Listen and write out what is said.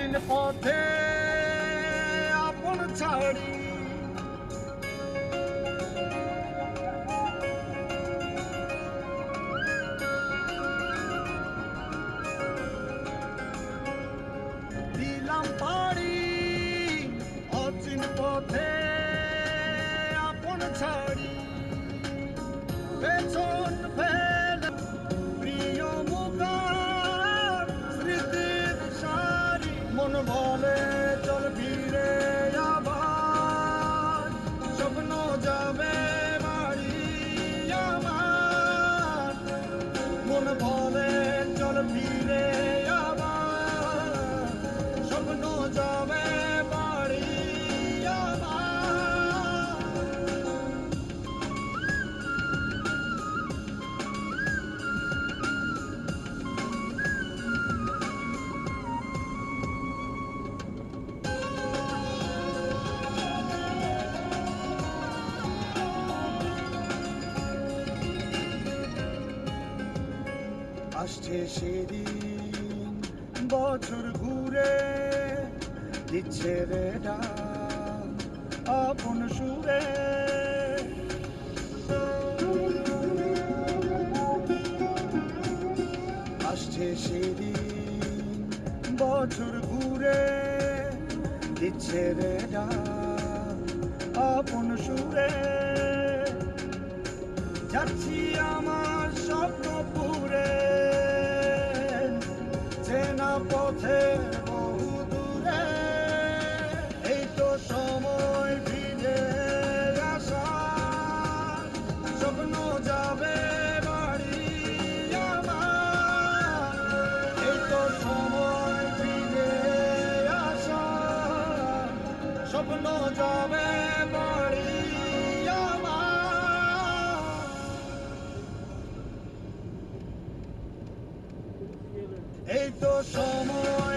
অচিন পথে আপন ছাড়ি দিলাম পাড়ি অচিন পথে আপন ছাড়ি পেছন ফেলে প্রিয় মুখার স্মৃতির সারি মন বলে চল ফিরে আবার স্বপ্ন যাবে বাড়ি আমার মন বলে চল ফিরে আবার স্বপ্ন যাবে বাড়ি আমার আসছে সেদিন বছর ঘুরে দিচ্ছে রে ডাক আপন সুরে আসছে সেদিন বছর ঘুরে দিচ্ছে রে ডাক আপন সুরে যাচ্ছি আমার স্বপ্নপুরে চেনা পথে বহু দূরে এই তো সময় ফিরে আসা স্বপ্ন যাবে বাড়ি আমার এই তো সময় ফিরে আসা স্বপ্ন যাবে বাড়ি আমার এই তো সময়